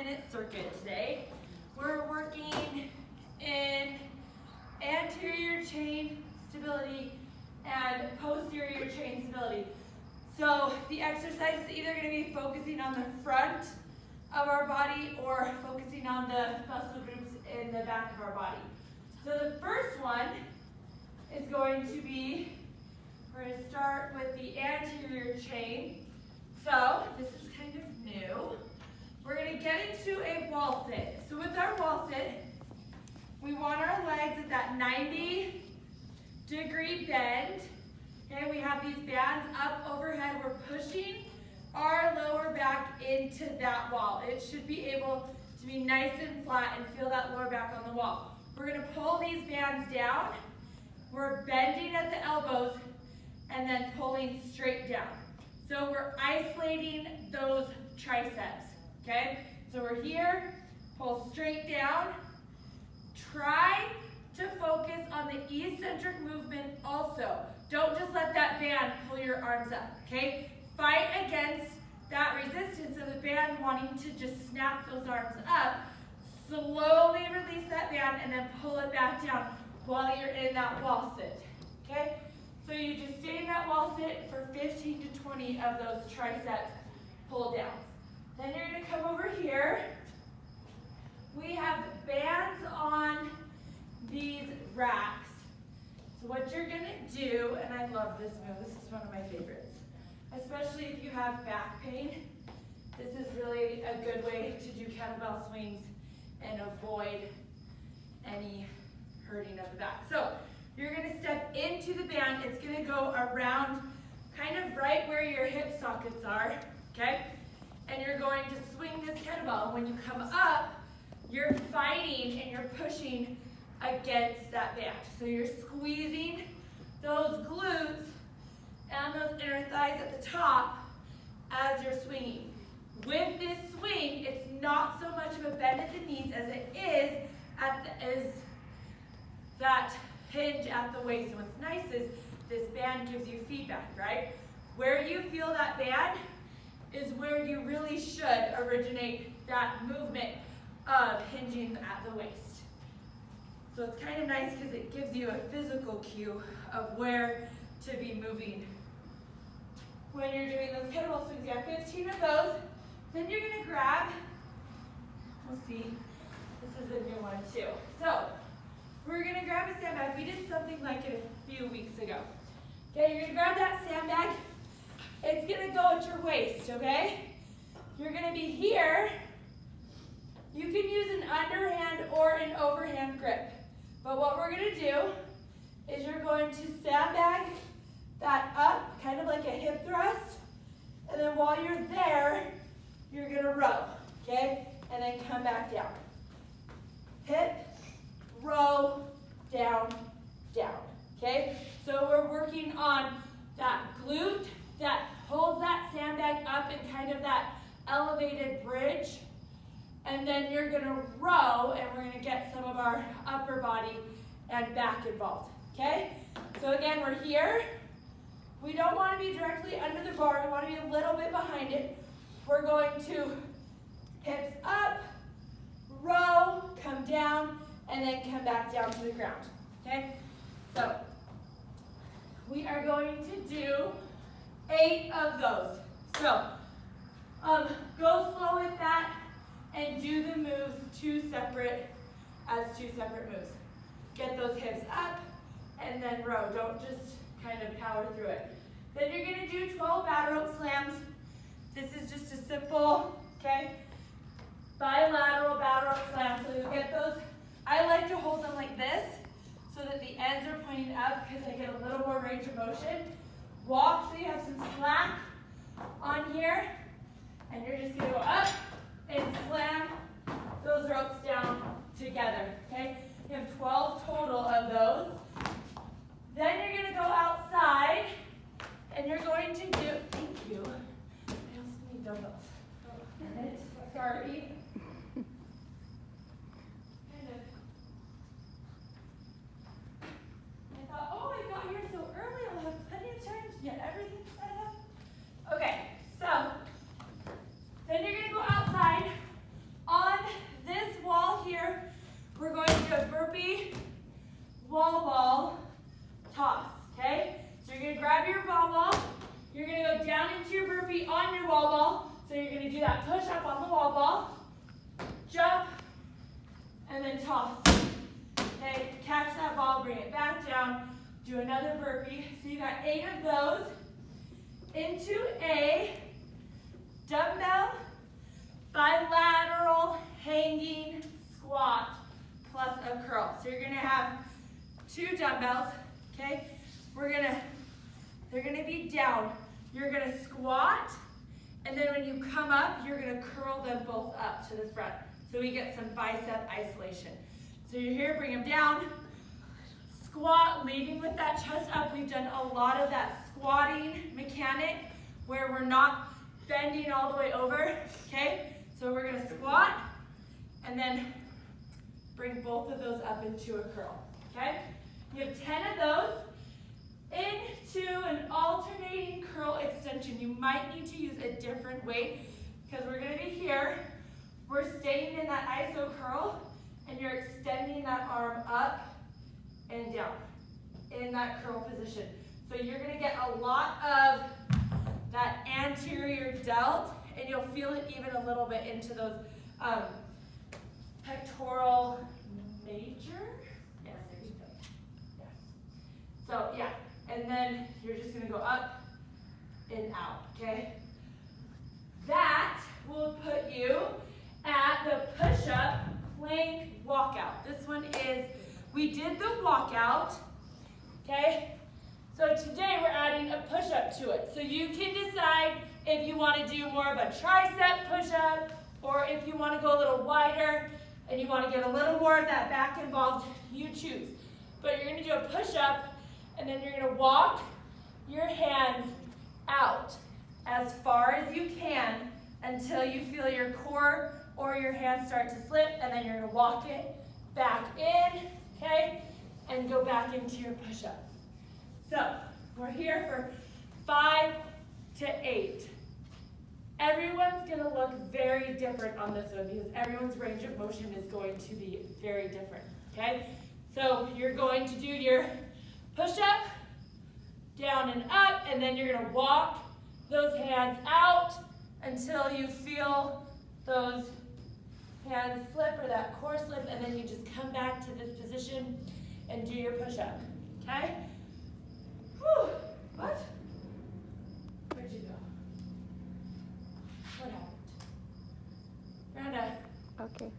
5-minute circuit today. We're working in anterior chain stability and posterior chain stability. So the exercise is either going to be focusing on the front of our body or focusing on the muscle groups in the back of our body. So the first one is going to be, we're going to start with the anterior chain. So this is kind of new. We're going to get into a wall sit. So with our wall sit, we want our legs at that 90-degree bend. Okay, we have these bands up overhead. We're pushing our lower back into that wall. It should be able to be nice and flat and feel that lower back on the wall. We're going to pull these bands down. We're bending at the elbows and then pulling straight down. So we're isolating those triceps, okay? So we're here, pull straight down. Try to focus on the eccentric movement also. Don't just let that band pull your arms up, okay? Fight against that resistance of the band wanting to just snap those arms up. Slowly release that band and then pull it back down while you're in that wall sit, okay? So you just stay in that wall sit for 15 to 20 of those tricep pull downs. Then you're going to come over here. We have bands on these racks. So what you're going to do, and I love this move, this is one of my favorites, especially if you have back pain. This is really a good way to do kettlebell swings and avoid any hurting of the back. So you're going to step into the band. It's going to go around kind of right where your hip sockets are, okay? And you're going to swing this kettlebell. When you come up, you're fighting and you're pushing against that band. So you're squeezing those glutes and those inner thighs at the top as you're swinging. With this swing, it's not so much of a bend at the knees as it is that hinge at the waist. And what's nice is this band gives you feedback, right? Where you feel that band is where you really should originate that movement of hinging at the waist. So it's kind of nice because it gives you a physical cue of where to be moving. When you're doing those kettlebell swings, you have 15 of those. Then you're going to grab, we'll see, this is a new one too. So we're going to grab a sandbag. We did something like it a few weeks ago. Okay, you're going to grab that sandbag. It's going to go at your waist, okay? You're going to be here. You can use an underhand or an overhand grip. But what we're going to do is you're going to sandbag that up, kind of like a hip thrust. And then while you're there, you're going to row, okay? And then come back down. Hip, row, down, down, okay? So we're working on that glute that holds that sandbag up in kind of that elevated bridge. And then you're going to row, and we're going to get some of our upper body and back involved, okay? So again, we're here. We don't want to be directly under the bar. We want to be a little bit behind it. We're going to hips up, row, come down, and then come back down to the ground, okay? So we are going to do 8 of those. So go slow with that and do the moves as two separate moves. Get those hips up and then row. Don't just kind of power through it. Then you're going to do 12 battle rope slams. This is just a simple, okay, bilateral battle rope slam. So you'll get those. I like to hold them like this so that the ends are pointing up because I get a little more range of motion. Walk so you have some slack on here. And you're just going to go up and slam those ropes down together, okay? You have 12 total of those. Then you're going to go outside and you're going to do, thank you. I also need dumbbells. Sorry. I thought, oh, I got here so early, I'll have plenty of time to get everything set up. Okay, so then you're going to go outside on push up on the wall ball, jump, and then toss. Okay, catch that ball, bring it back down, do another burpee. So you got 8 of those into a dumbbell bilateral hanging squat plus a curl. So you're gonna have 2 dumbbells, okay? They're gonna be down. You're gonna squat, and then when you come up, you're gonna curl them both up to the front. So we get some bicep isolation. So you're here, bring them down, squat, leading with that chest up. We've done a lot of that squatting mechanic where we're not bending all the way over, okay? So we're gonna squat, and then bring both of those up into a curl, okay? You have 10 of those into an alternating curl extension. You might need to use a different weight because we're gonna be here. We're staying in that iso curl, and you're extending that arm up and down in that curl position. So you're gonna get a lot of that anterior delt, and you'll feel it even a little bit into those pectoral major. Yes, there you go. Yeah. So yeah, and then you're just gonna go up and out, okay? That will put you at the push-up plank walkout. This one is, we did the walkout, okay? So today we're adding a push-up to it. So you can decide if you want to do more of a tricep push-up, or if you want to go a little wider and you want to get a little more of that back involved, you choose. But you're going to do a push-up, and then you're going to walk your hands out as far as you can until you feel your core or your hands start to slip, and then you're going to walk it back in, okay, and go back into your push-up. So we're here for 5 to 8. Everyone's going to look very different on this one because everyone's range of motion is going to be very different, okay? So you're going to do your push-up, down and up, and then you're going to walk those hands out until you feel those hands slip or that core slip, and then you just come back to this position and do your push-up, okay? Whew. What? Where'd you go? What happened? Miranda. Okay.